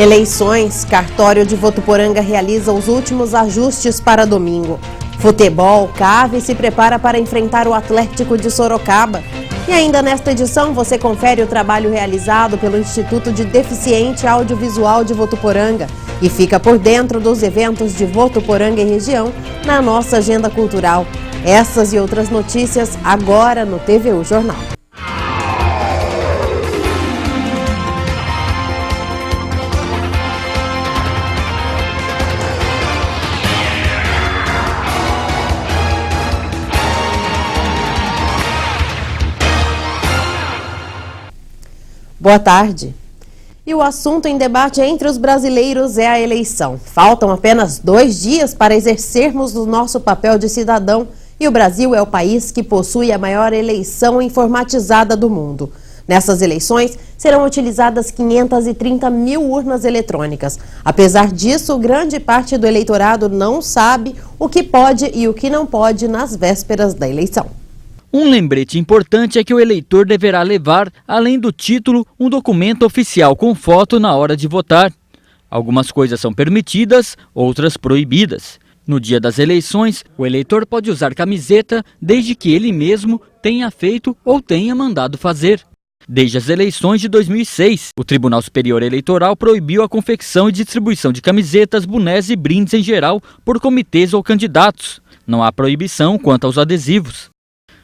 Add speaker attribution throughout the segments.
Speaker 1: Eleições, cartório de Votuporanga realiza os últimos ajustes para domingo. Futebol, CAV se prepara para enfrentar o Atlético de Sorocaba. E ainda nesta edição você confere o trabalho realizado pelo Instituto de Deficiente Audiovisual de Votuporanga e fica por dentro dos eventos de Votuporanga e região na nossa agenda cultural. Essas e outras notícias agora no TVU Jornal. Boa tarde. E o assunto em debate entre os brasileiros é a eleição. Faltam apenas 2 dias para exercermos o nosso papel de cidadão e o Brasil é o país que possui a maior eleição informatizada do mundo. Nessas eleições serão utilizadas 530 mil urnas eletrônicas. Apesar disso, grande parte do eleitorado não sabe o que pode e o que não pode nas vésperas da eleição.
Speaker 2: Um lembrete importante é que o eleitor deverá levar, além do título, um documento oficial com foto na hora de votar. Algumas coisas são permitidas, outras proibidas. No dia das eleições, o eleitor pode usar camiseta desde que ele mesmo tenha feito ou tenha mandado fazer. Desde as eleições de 2006, o Tribunal Superior Eleitoral proibiu a confecção e distribuição de camisetas, bonés e brindes em geral por comitês ou candidatos. Não há proibição quanto aos adesivos.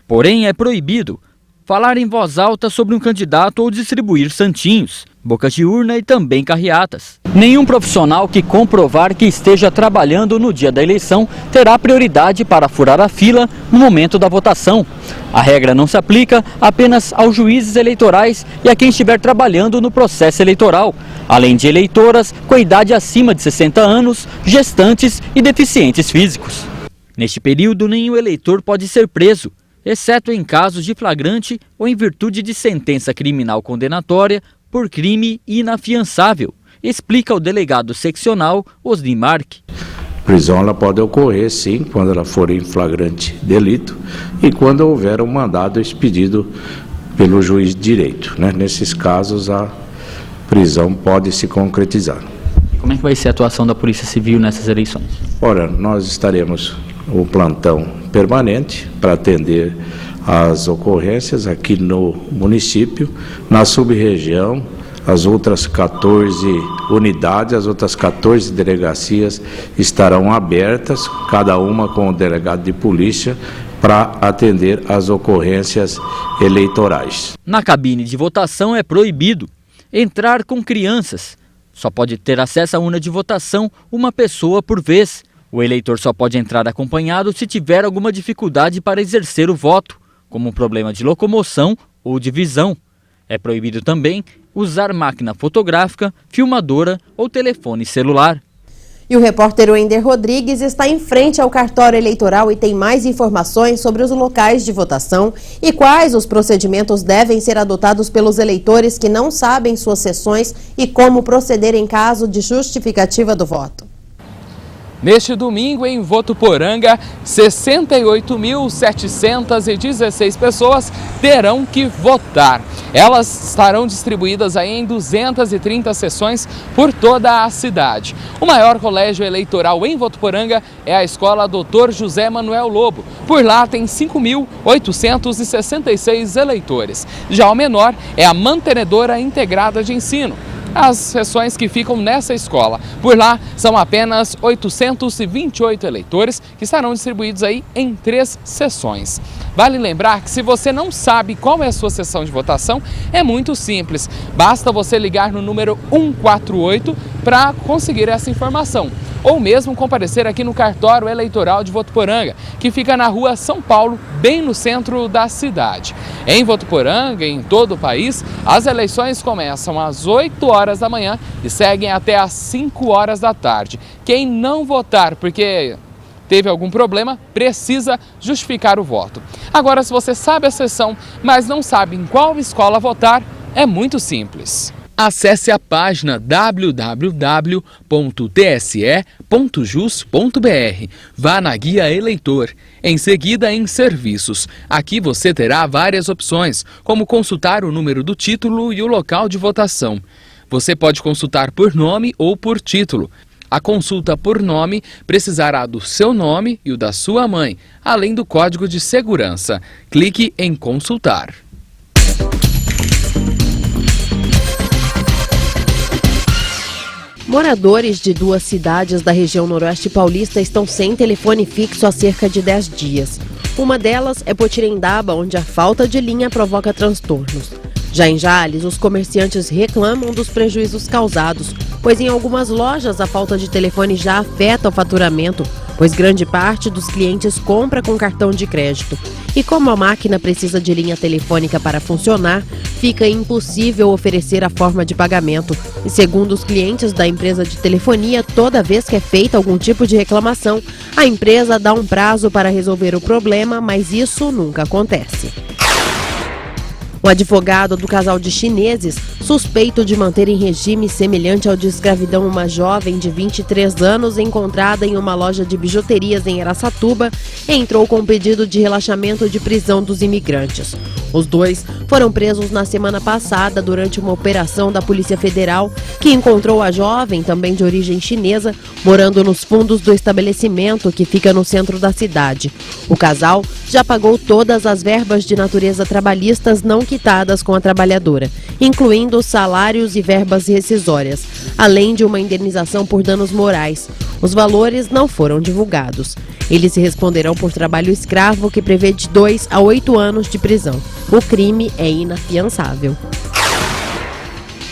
Speaker 2: Porém, é proibido falar em voz alta sobre um candidato ou distribuir santinhos, bocas de urna e também carreatas. Nenhum profissional que comprovar que esteja trabalhando no dia da eleição terá prioridade para furar a fila no momento da votação. A regra não se aplica apenas aos juízes eleitorais e a quem estiver trabalhando no processo eleitoral, além de eleitoras com idade acima de 60 anos, gestantes e deficientes físicos. Neste período, nenhum eleitor pode ser preso, exceto em casos de flagrante ou em virtude de sentença criminal condenatória por crime inafiançável, explica o delegado seccional Osni Marque.
Speaker 3: Prisão ela pode ocorrer, sim, quando ela for em flagrante delito e quando houver um mandado expedido pelo juiz de direito. Nesses casos, a prisão pode se concretizar.
Speaker 2: Como é que vai ser a atuação da Polícia Civil nessas eleições?
Speaker 3: Ora, nós estaremos o plantão permanente para atender as ocorrências aqui no município, na sub-região, as outras 14 unidades, as outras 14 delegacias estarão abertas, cada uma com o delegado de polícia, para atender as ocorrências eleitorais.
Speaker 2: Na cabine de votação é proibido entrar com crianças. Só pode ter acesso à urna de votação uma pessoa por vez. O eleitor só pode entrar acompanhado se tiver alguma dificuldade para exercer o voto, como um problema de locomoção ou de visão. É proibido também usar máquina fotográfica, filmadora ou telefone celular.
Speaker 1: E o repórter Wender Rodrigues está em frente ao cartório eleitoral e tem mais informações sobre os locais de votação e quais os procedimentos devem ser adotados pelos eleitores que não sabem suas sessões e como proceder em caso de justificativa do voto.
Speaker 4: Neste domingo, em Votuporanga, 68.716 pessoas terão que votar. Elas estarão distribuídas aí em 230 sessões por toda a cidade. O maior colégio eleitoral em Votuporanga é a Escola Dr. José Manuel Lobo. Por lá tem 5.866 eleitores. Já o menor é a Mantenedora Integrada de Ensino. As sessões que ficam nessa escola. Por lá são apenas 828 eleitores que estarão distribuídos aí em 3 sessões. Vale lembrar que se você não sabe qual é a sua sessão de votação, é muito simples. Basta você ligar no número 148 para conseguir essa informação. Ou mesmo comparecer aqui no cartório eleitoral de Votuporanga, que fica na rua São Paulo, bem no centro da cidade. Em Votuporanga e em todo o país, as eleições começam às 8 horas da manhã e seguem até às 5 horas da tarde. Quem não votar porque teve algum problema, precisa justificar o voto. Agora, se você sabe a sessão, mas não sabe em qual escola votar, é muito simples. Acesse a página www.tse.jus.br. Vá na guia eleitor. Em seguida, em serviços. Aqui você terá várias opções, como consultar o número do título e o local de votação. Você pode consultar por nome ou por título. A consulta por nome precisará do seu nome e o da sua mãe, além do código de segurança. Clique em consultar.
Speaker 1: Moradores de 2 cidades da região noroeste paulista estão sem telefone fixo há cerca de 10 dias. Uma delas é Potirendaba, onde a falta de linha provoca transtornos. Já em Jales, os comerciantes reclamam dos prejuízos causados, pois em algumas lojas a falta de telefone já afeta o faturamento, pois grande parte dos clientes compra com cartão de crédito. E como a máquina precisa de linha telefônica para funcionar, fica impossível oferecer a forma de pagamento. E segundo os clientes da empresa de telefonia, toda vez que é feita algum tipo de reclamação, a empresa dá um prazo para resolver o problema, mas isso nunca acontece. Um advogado do casal de chineses, suspeito de manter em regime semelhante ao de escravidão uma jovem de 23 anos encontrada em uma loja de bijuterias em Araçatuba, entrou com pedido de relaxamento de prisão dos imigrantes. Os dois foram presos na semana passada durante uma operação da Polícia Federal que encontrou a jovem, também de origem chinesa, morando nos fundos do estabelecimento que fica no centro da cidade. O casal já pagou todas as verbas de natureza trabalhistas não quitadas com a trabalhadora, incluindo salários e verbas rescisórias, além de uma indenização por danos morais. Os valores não foram divulgados. Eles responderão por trabalho escravo, que prevê de 2 a 8 anos de prisão. O crime é inafiançável.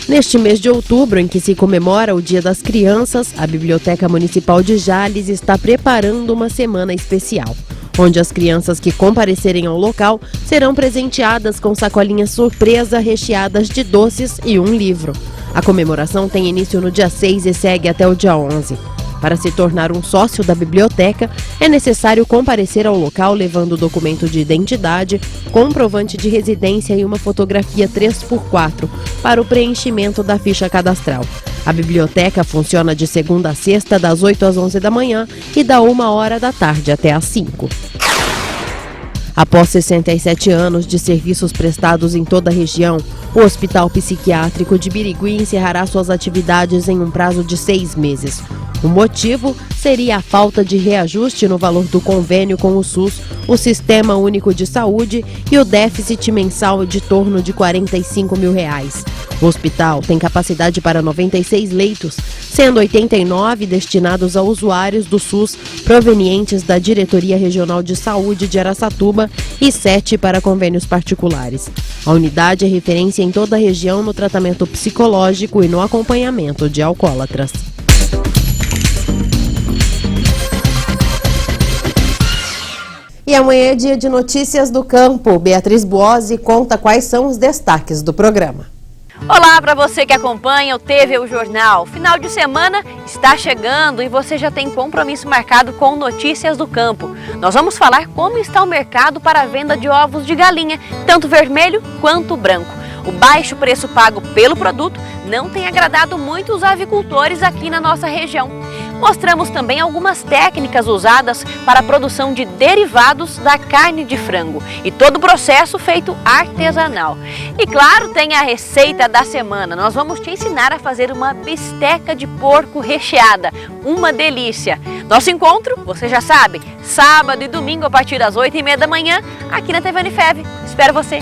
Speaker 1: Neste mês de outubro, em que se comemora o Dia das Crianças, a Biblioteca Municipal de Jales está preparando uma semana especial, onde as crianças que comparecerem ao local serão presenteadas com sacolinhas surpresa recheadas de doces e um livro. A comemoração tem início no dia 6 e segue até o dia 11. Para se tornar um sócio da biblioteca, é necessário comparecer ao local levando documento de identidade, comprovante de residência e uma fotografia 3x4 para o preenchimento da ficha cadastral. A biblioteca funciona de segunda a sexta, das 8 às 11 da manhã e da 1h da tarde até às 5. Após 67 anos de serviços prestados em toda a região, o Hospital Psiquiátrico de Birigui encerrará suas atividades em um prazo de 6 meses. O motivo seria a falta de reajuste no valor do convênio com o SUS, o Sistema Único de Saúde, e o déficit mensal de torno de R$45 mil. O hospital tem capacidade para 96 leitos, sendo 89 destinados a usuários do SUS provenientes da Diretoria Regional de Saúde de Araçatuba e 7 para convênios particulares. A unidade é referência em toda a região no tratamento psicológico e no acompanhamento de alcoólatras. E amanhã é dia de notícias do campo. Beatriz Buozzi conta quais são os destaques do programa.
Speaker 5: Olá para você que acompanha o TV O Jornal. Final de semana está chegando e você já tem compromisso marcado com Notícias do Campo. Nós vamos falar como está o mercado para a venda de ovos de galinha, tanto vermelho quanto branco. O baixo preço pago pelo produto não tem agradado muito os avicultores aqui na nossa região. Mostramos também algumas técnicas usadas para a produção de derivados da carne de frango e todo o processo feito artesanal. E claro, tem a receita da semana. Nós vamos te ensinar a fazer uma bisteca de porco recheada. Uma delícia! Nosso encontro, você já sabe, sábado e domingo a partir das 8h30 da manhã, aqui na TV Unifev. Espero você!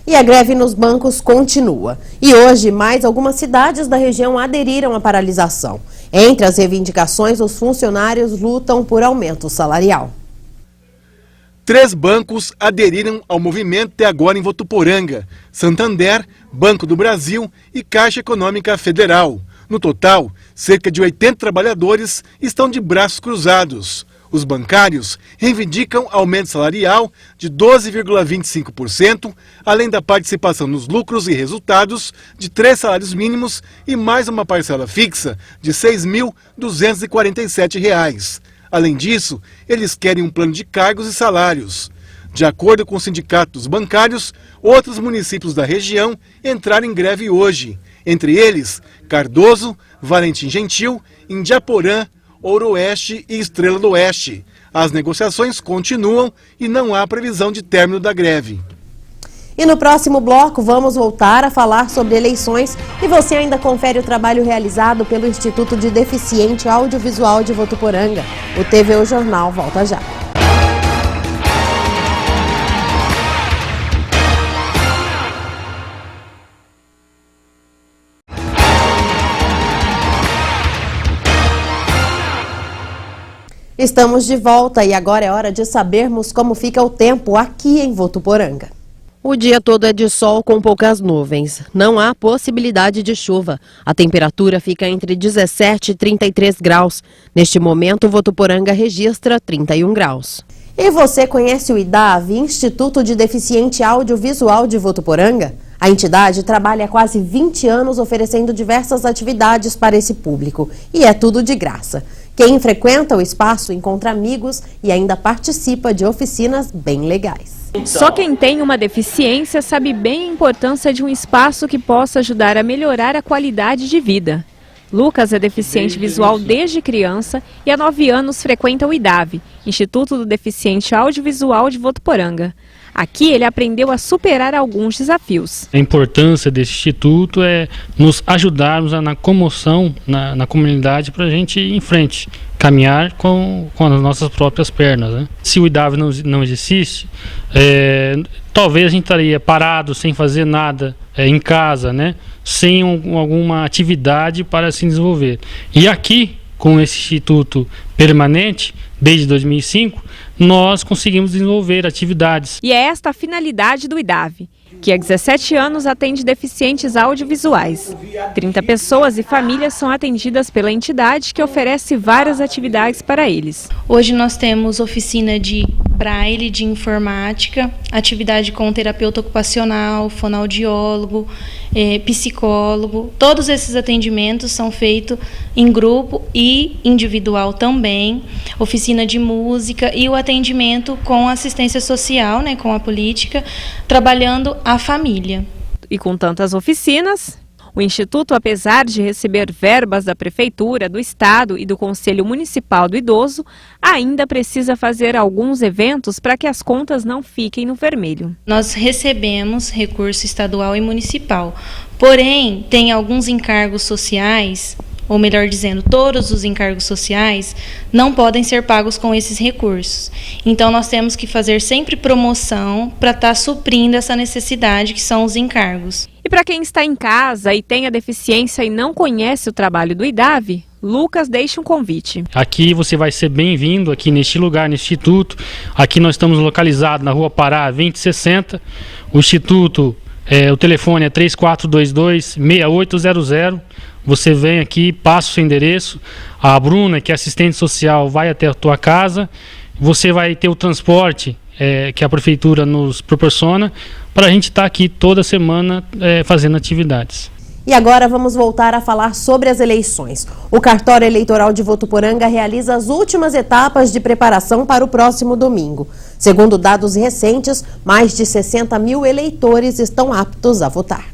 Speaker 1: E a greve nos bancos continua. E hoje, mais algumas cidades da região aderiram à paralisação. Entre as reivindicações, os funcionários lutam por aumento salarial.
Speaker 6: 3 bancos aderiram ao movimento até agora em Votuporanga: Santander, Banco do Brasil e Caixa Econômica Federal. No total, cerca de 80 trabalhadores estão de braços cruzados. Os bancários reivindicam aumento salarial de 12,25%, além da participação nos lucros e resultados de 3 salários mínimos e mais uma parcela fixa de R$ 6.247. Além disso, eles querem um plano de cargos e salários. De acordo com o Sindicato dos Bancários, outros municípios da região entraram em greve hoje, entre eles Cardoso, Valentim Gentil, Indiaporã, Ouro Oeste e Estrela do Oeste. As negociações continuam e não há previsão de término da greve.
Speaker 1: E no próximo bloco vamos voltar a falar sobre eleições e você ainda confere o trabalho realizado pelo Instituto de Deficiente Audiovisual de Votuporanga. O TVU Jornal volta já. Estamos de volta e agora é hora de sabermos como fica o tempo aqui em Votuporanga. O dia todo é de sol com poucas nuvens. Não há possibilidade de chuva. A temperatura fica entre 17 e 33 graus. Neste momento, Votuporanga registra 31 graus. E você conhece o IDAV, Instituto de Deficiente Audiovisual de Votuporanga? A entidade trabalha há quase 20 anos oferecendo diversas atividades para esse público. E é tudo de graça. Quem frequenta o espaço encontra amigos e ainda participa de oficinas bem legais.
Speaker 7: Só quem tem uma deficiência sabe bem a importância de um espaço que possa ajudar a melhorar a qualidade de vida. Lucas é deficiente visual desde criança e há 9 anos frequenta o IDAV, Instituto do Deficiente Audiovisual de Votuporanga. Aqui ele aprendeu a superar alguns desafios.
Speaker 8: A importância desse instituto é nos ajudarmos na comoção na comunidade para a gente ir em frente, caminhar com as nossas próprias pernas, né? Se o IDAV não existisse, talvez a gente estaria parado, sem fazer nada em casa, né? Sem alguma atividade para se desenvolver. E aqui, com esse instituto permanente, desde 2005, nós conseguimos desenvolver atividades.
Speaker 7: E é esta a finalidade do IDAV, que há 17 anos atende deficientes audiovisuais. 30 pessoas e famílias são atendidas pela entidade, que oferece várias atividades para eles.
Speaker 9: Hoje nós temos oficina de braille, de informática, atividade com terapeuta ocupacional, fonoaudiólogo, psicólogo. Todos esses atendimentos são feitos em grupo e individual também. Oficina de música e o atendimento com assistência social, né, com a política, trabalhando a família.
Speaker 7: E com tantas oficinas, o Instituto, apesar de receber verbas da Prefeitura, do Estado e do Conselho Municipal do Idoso, ainda precisa fazer alguns eventos para que as contas não fiquem no vermelho.
Speaker 9: Nós recebemos recurso estadual e municipal, porém, tem alguns encargos sociais, ou melhor dizendo, todos os encargos sociais não podem ser pagos com esses recursos. Então, nós temos que fazer sempre promoção para estar suprindo essa necessidade que são os encargos.
Speaker 7: E para quem está em casa e tem a deficiência e não conhece o trabalho do IDAV, Lucas deixa um convite.
Speaker 8: Aqui você vai ser bem-vindo, aqui neste lugar, neste instituto. Aqui nós estamos localizados na Rua Pará 2060. O instituto, o telefone é 3422-6800. Você vem aqui, passa o seu endereço, a Bruna, que é assistente social, vai até a tua casa, você vai ter o transporte que a prefeitura nos proporciona para a gente estar aqui toda semana fazendo atividades.
Speaker 1: E agora vamos voltar a falar sobre as eleições. O cartório eleitoral de Votuporanga realiza as últimas etapas de preparação para o próximo domingo. Segundo dados recentes, mais de 60 mil eleitores estão aptos a votar.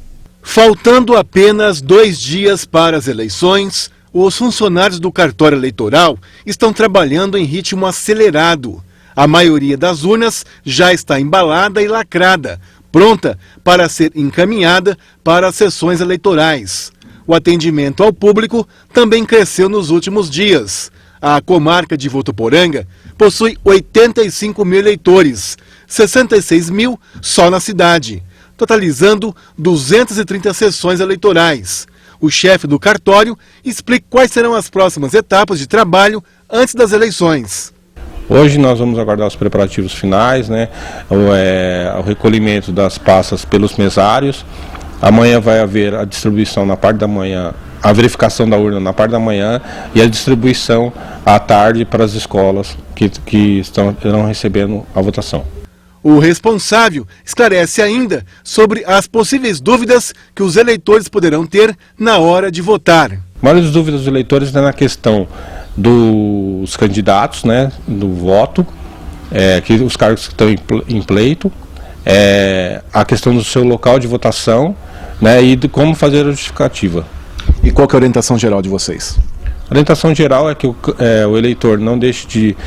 Speaker 6: Faltando apenas 2 dias para as eleições, os funcionários do cartório eleitoral estão trabalhando em ritmo acelerado. A maioria das urnas já está embalada e lacrada, pronta para ser encaminhada para as sessões eleitorais. O atendimento ao público também cresceu nos últimos dias. A comarca de Votuporanga possui 85 mil eleitores, 66 mil só na cidade, totalizando 230 sessões eleitorais. O chefe do cartório explica quais serão as próximas etapas de trabalho antes das eleições.
Speaker 10: Hoje nós vamos aguardar os preparativos finais, né? O recolhimento das pastas pelos mesários. Amanhã vai haver a distribuição na parte da manhã, a verificação da urna na parte da manhã e a distribuição à tarde para as escolas que estarão recebendo a votação.
Speaker 6: O responsável esclarece ainda sobre as possíveis dúvidas que os eleitores poderão ter na hora de votar.
Speaker 10: A maioria das dúvidas dos eleitores é na questão dos candidatos, né, do voto, que os cargos que estão em pleito, a questão do seu local de votação, né, e de como fazer a justificativa.
Speaker 6: E qual que é a orientação geral de vocês?
Speaker 10: A orientação geral é que o eleitor não deixe de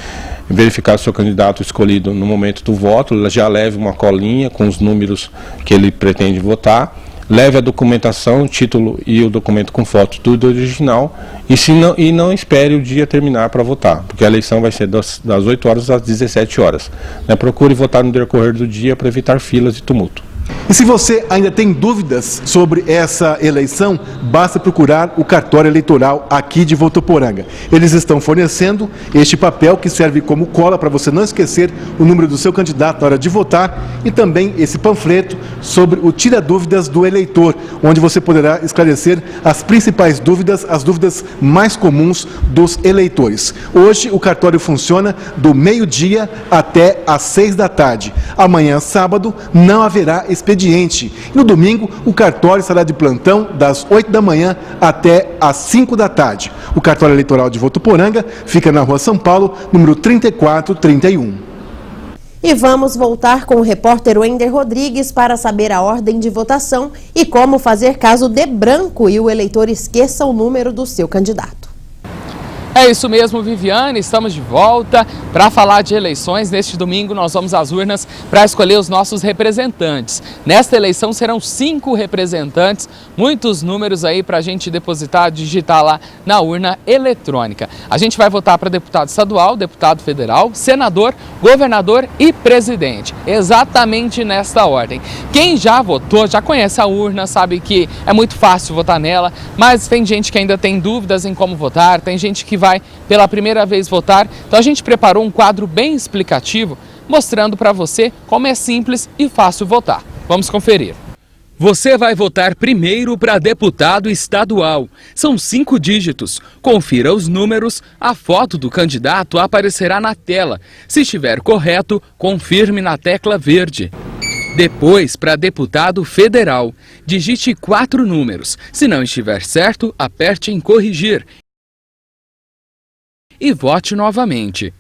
Speaker 10: verificar o seu candidato escolhido no momento do voto, já leve uma colinha com os números que ele pretende votar, leve a documentação, o título e o documento com foto, tudo original, e não espere o dia terminar para votar, porque a eleição vai ser das 8 horas às 17 horas. Procure votar no decorrer do dia para evitar filas e tumulto.
Speaker 6: E se você ainda tem dúvidas sobre essa eleição, basta procurar o cartório eleitoral aqui de Votuporanga. Eles estão fornecendo este papel que serve como cola para você não esquecer o número do seu candidato na hora de votar e também esse panfleto sobre o Tira Dúvidas do Eleitor, onde você poderá esclarecer as principais dúvidas, as dúvidas mais comuns dos eleitores. Hoje o cartório funciona do meio-dia até às 6 da tarde. Amanhã, sábado, não haverá expediente. No domingo, o cartório estará de plantão das 8 da manhã até às 5 da tarde. O cartório eleitoral de Votuporanga fica na Rua São Paulo, número 3431.
Speaker 1: E vamos voltar com o repórter Wender Rodrigues para saber a ordem de votação e como fazer caso dê branco e o eleitor esqueça o número do seu candidato.
Speaker 4: É isso mesmo, Viviane, estamos de volta para falar de eleições. Neste domingo nós vamos às urnas para escolher os nossos representantes. Nesta eleição serão 5 representantes, muitos números aí para a gente depositar, digitar lá na urna eletrônica. A gente vai votar para deputado estadual, deputado federal, senador, governador e presidente, exatamente nesta ordem. Quem já votou, já conhece a urna, sabe que é muito fácil votar nela, mas tem gente que ainda tem dúvidas em como votar, tem gente que vai pela primeira vez votar, então a gente preparou um quadro bem explicativo mostrando para você como é simples e fácil votar. Vamos conferir. Você vai votar primeiro para deputado estadual. São 5 dígitos. Confira os números, a foto do candidato aparecerá na tela. Se estiver correto, confirme na tecla verde. Depois, para deputado federal, digite 4 números. Se não estiver certo, aperte em corrigir e vote novamente.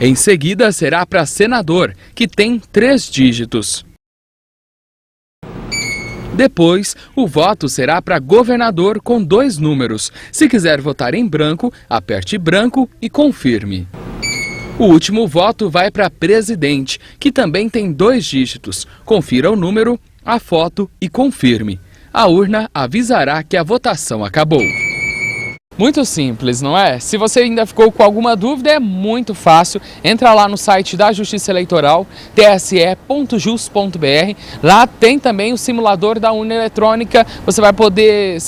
Speaker 4: Em seguida, será para senador, que tem 3 dígitos. Depois, o voto será para governador com 2 números. Se quiser votar em branco, aperte branco e confirme. O último voto vai para presidente, que também tem 2 dígitos. Confira o número, a foto e confirme. A urna avisará que a votação acabou. Muito simples, não é? Se você ainda ficou com alguma dúvida, é muito fácil. Entra lá no site da Justiça Eleitoral, tse.jus.br. Lá tem também o simulador da urna eletrônica. Você vai poder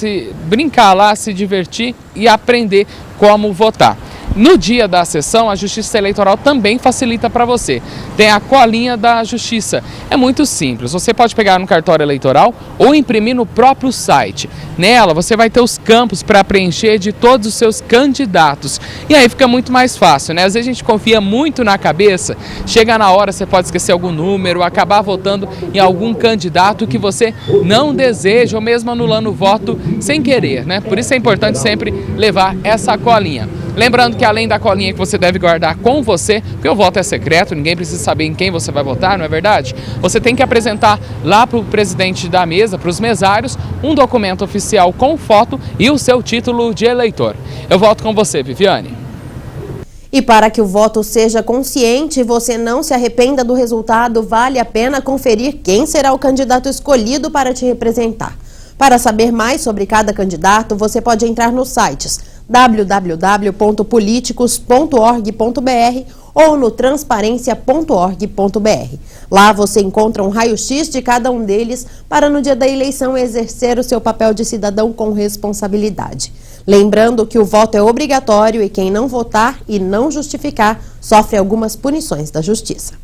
Speaker 4: brincar lá, se divertir e aprender como votar. No dia da sessão, a Justiça Eleitoral também facilita para você. Tem a colinha da Justiça. É muito simples. Você pode pegar no cartório eleitoral ou imprimir no próprio site. Nela, você vai ter os campos para preencher de todos os seus candidatos. E aí fica muito mais fácil, né? Às vezes a gente confia muito na cabeça. Chega na hora, você pode esquecer algum número, acabar votando em algum candidato que você não deseja ou mesmo anulando o voto sem querer, né? Por isso é importante sempre levar essa colinha. Lembrando que além da colinha que você deve guardar com você, porque o voto é secreto, ninguém precisa saber em quem você vai votar, não é verdade? Você tem que apresentar lá para o presidente da mesa, para os mesários, um documento oficial com foto e o seu título de eleitor. Eu volto com você, Viviane.
Speaker 1: E para que o voto seja consciente e você não se arrependa do resultado, vale a pena conferir quem será o candidato escolhido para te representar. Para saber mais sobre cada candidato, você pode entrar nos sites www.politicos.org.br ou no transparência.org.br. Lá você encontra um raio-x de cada um deles para no dia da eleição exercer o seu papel de cidadão com responsabilidade. Lembrando que o voto é obrigatório e quem não votar e não justificar sofre algumas punições da Justiça.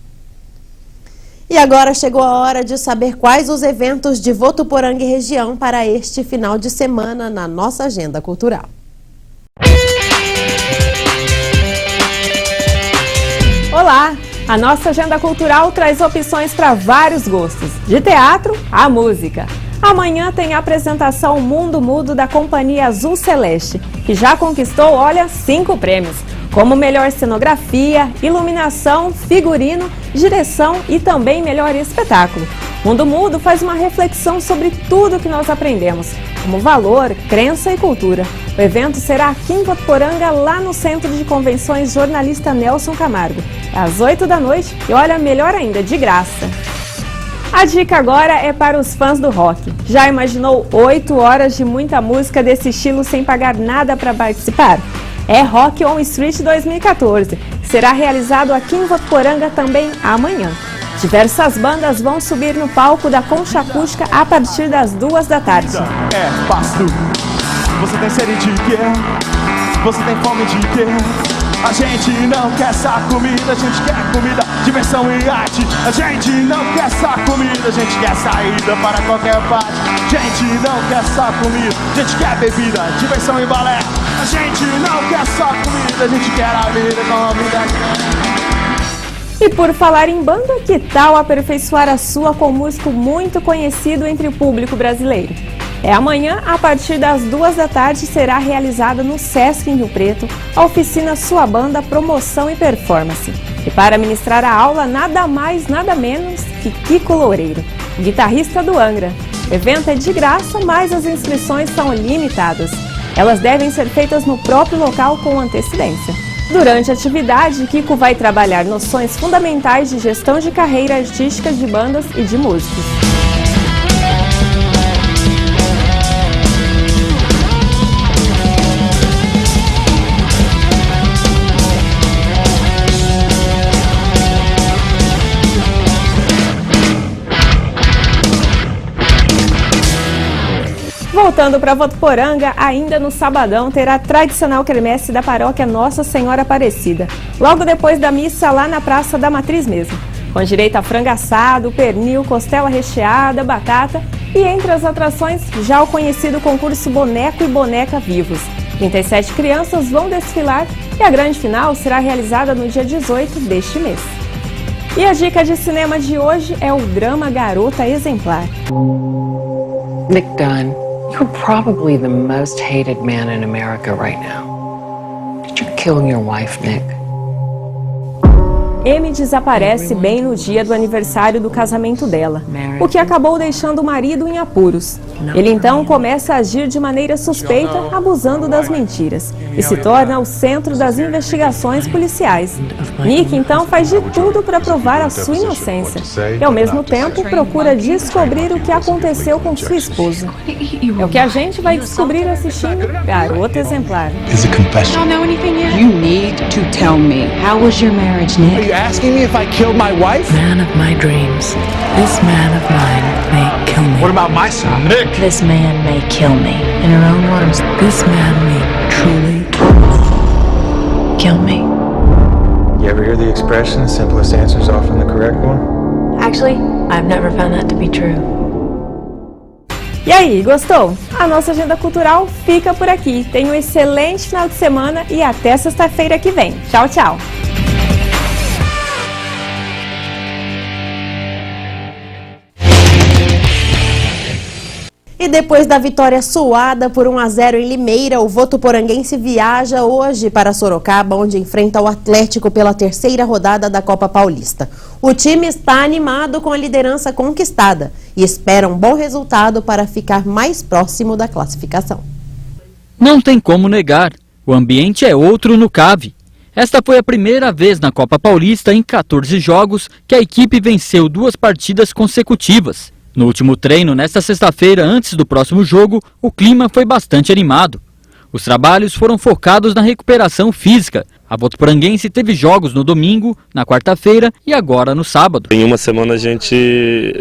Speaker 1: E agora chegou a hora de saber quais os eventos de Votuporanga e região para este final de semana na nossa agenda cultural.
Speaker 7: Olá! A nossa agenda cultural traz opções para vários gostos, de teatro à música. Amanhã tem a apresentação Mundo Mudo da Companhia Azul Celeste, que já conquistou, 5 prêmios, como melhor cenografia, iluminação, figurino, direção e também melhor espetáculo. Mundo Mudo faz uma reflexão sobre tudo que nós aprendemos, como valor, crença e cultura. O evento será aqui em Votuporanga, lá no Centro de Convenções Jornalista Nelson Camargo. É às 8 da noite e olha, melhor ainda, de graça. A dica agora é para os fãs do rock. Já imaginou 8 horas de muita música desse estilo sem pagar nada para participar? É Rock on Street 2014. Será realizado aqui em Votuporanga também amanhã. Diversas bandas vão subir no palco da Concha Acústica a partir das 2 da tarde.
Speaker 11: É fácil. Você tem sede de quê? Você tem fome de quê? A gente não quer essa comida, a gente quer comida, diversão e arte. A gente não quer essa comida, a gente quer saída para qualquer parte. A gente não quer essa comida, a gente quer bebida, diversão e balé. A gente não quer essa comida, a gente quer a vida com a vida.
Speaker 7: E por falar em banda, que tal aperfeiçoar a sua com um músico muito conhecido entre o público brasileiro? É amanhã, a partir das 2 da tarde, será realizada no Sesc em Rio Preto a oficina Sua Banda Promoção e Performance. E para ministrar a aula, nada mais, nada menos que Kiko Loureiro, guitarrista do Angra. O evento é de graça, mas as inscrições são limitadas. Elas devem ser feitas no próprio local com antecedência. Durante a atividade, Kiko vai trabalhar noções fundamentais de gestão de carreira artística de bandas e de músicos. Voltando para Votuporanga, ainda no sabadão terá a tradicional quermesse da paróquia Nossa Senhora Aparecida, logo depois da missa lá na Praça da Matriz mesmo, com direito a frango assado, pernil, costela recheada, batata e entre as atrações já o conhecido concurso Boneco e Boneca Vivos. 37 crianças vão desfilar e a grande final será realizada no dia 18 deste mês. E a dica de cinema de hoje é o drama Garota Exemplar.
Speaker 12: Nick Dunn, you're probably the most hated man in America right now. Did you kill your wife, Nick?
Speaker 7: Amy desaparece bem no dia do aniversário do casamento dela, o que acabou deixando o marido em apuros. Ele então começa a agir de maneira suspeita, abusando das mentiras, e se torna o centro das investigações policiais. Nick então faz de tudo para provar a sua inocência e, ao mesmo tempo, procura descobrir o que aconteceu com sua esposa. É o que a gente vai descobrir assistindo Garota Exemplar.
Speaker 12: You need to tell me, how was your marriage, Nick?
Speaker 11: Asking me if I killed my wife?
Speaker 12: Man of my dreams. This man of mine may kill me.
Speaker 11: What about my son, Nick?
Speaker 12: This man may kill me. In her own words, this man may truly kill me.
Speaker 13: You ever hear the expression, the simplest answer is often the correct one?
Speaker 12: Actually, I've never found that to be true.
Speaker 7: E aí, gostou? A nossa agenda cultural fica por aqui. Tenha um excelente final de semana e até sexta-feira que vem. Tchau, tchau!
Speaker 1: E depois da vitória suada por 1-0 em Limeira, o votuporanguense viaja hoje para Sorocaba, onde enfrenta o Atlético pela terceira rodada da Copa Paulista. O time está animado com a liderança conquistada e espera um bom resultado para ficar mais próximo da classificação.
Speaker 2: Não tem como negar, o ambiente é outro no CAV. Esta foi a primeira vez na Copa Paulista em 14 jogos que a equipe venceu 2 partidas consecutivas. No último treino, nesta sexta-feira, antes do próximo jogo, o clima foi bastante animado. Os trabalhos foram focados na recuperação física. A votuporanguense teve jogos no domingo, na quarta-feira e agora no sábado.
Speaker 14: Em uma semana a gente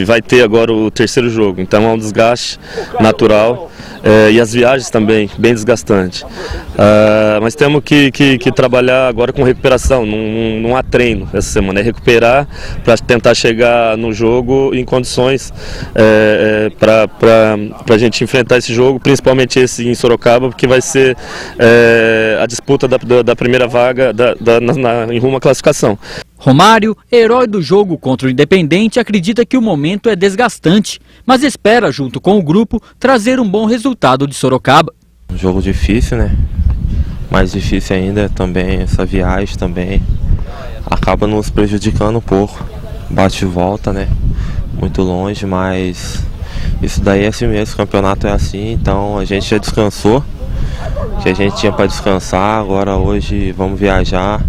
Speaker 14: vai ter agora o terceiro jogo, então é um desgaste natural e as viagens também, bem desgastante. Mas temos que trabalhar agora com recuperação, não há treino essa semana, é recuperar para tentar chegar no jogo em condições para a gente enfrentar esse jogo, principalmente esse em Sorocaba, porque vai ser a disputa da primeira vaga em rumo à classificação.
Speaker 2: Romário, herói do jogo contra o Independente, acredita que o momento é desgastante, mas espera, junto com o grupo, trazer um bom resultado de Sorocaba.
Speaker 15: Um jogo difícil, né? Mais difícil ainda também, essa viagem também acaba nos prejudicando um pouco. Bate e volta, né? muito longe, mas isso daí é assim mesmo, o campeonato é assim, então a gente já descansou, que a gente tinha para descansar, agora hoje vamos viajar,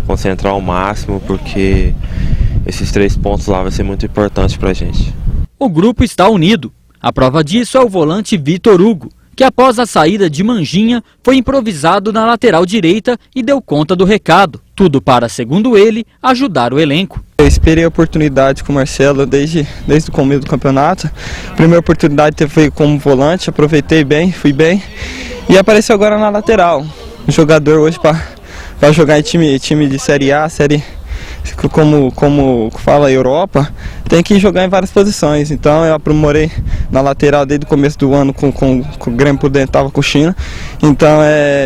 Speaker 15: concentrar ao máximo, porque esses 3 pontos lá vai ser muito importante para a gente.
Speaker 2: O grupo está unido. A prova disso é o volante Vitor Hugo, que após a saída de Manjinha foi improvisado na lateral direita e deu conta do recado. Tudo para, segundo ele, ajudar o elenco.
Speaker 16: Eu esperei a oportunidade com o Marcelo desde o começo do campeonato. A primeira oportunidade foi como volante, aproveitei bem, fui bem e apareceu agora na lateral. Um jogador hoje para jogar em time de Série A, como fala Europa, tem que jogar em várias posições. Então eu aprimorei na lateral desde o começo do ano com o Grêmio por dentro, estava com China. Então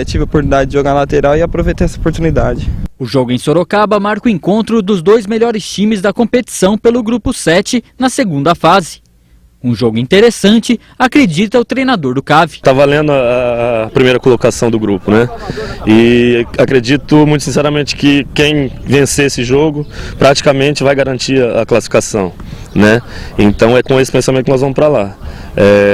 Speaker 16: tive a oportunidade de jogar na lateral e aproveitei essa oportunidade.
Speaker 2: O jogo em Sorocaba marca o encontro dos 2 melhores times da competição pelo Grupo 7 na segunda fase. Um jogo interessante, acredita o treinador do CAV.
Speaker 14: Está valendo a primeira colocação do grupo, né? E acredito muito sinceramente que quem vencer esse jogo praticamente vai garantir a classificação, né? Então é com esse pensamento que nós vamos para lá.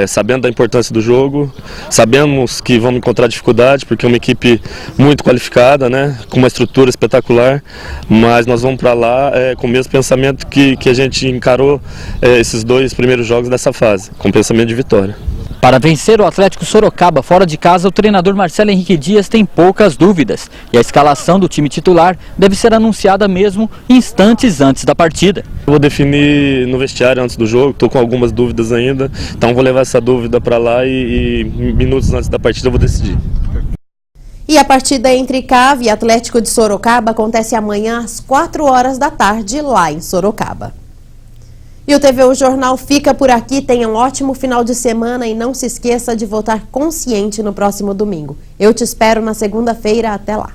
Speaker 14: Sabendo da importância do jogo, sabemos que vamos encontrar dificuldade, porque é uma equipe muito qualificada, né? Com uma estrutura espetacular, mas nós vamos para lá com o mesmo pensamento que a gente encarou esses 2 primeiros jogos dessa fase, com pensamento de vitória.
Speaker 2: Para vencer o Atlético Sorocaba fora de casa, o treinador Marcelo Henrique Dias tem poucas dúvidas e a escalação do time titular deve ser anunciada mesmo instantes antes da partida.
Speaker 14: Eu vou definir no vestiário antes do jogo, estou com algumas dúvidas ainda, então vou levar essa dúvida para lá e minutos antes da partida eu vou decidir.
Speaker 1: E a partida entre CAV e Atlético de Sorocaba acontece amanhã às 4 horas da tarde lá em Sorocaba. E o TVU Jornal fica por aqui. Tenha um ótimo final de semana e não se esqueça de votar consciente no próximo domingo. Eu te espero na segunda-feira. Até lá.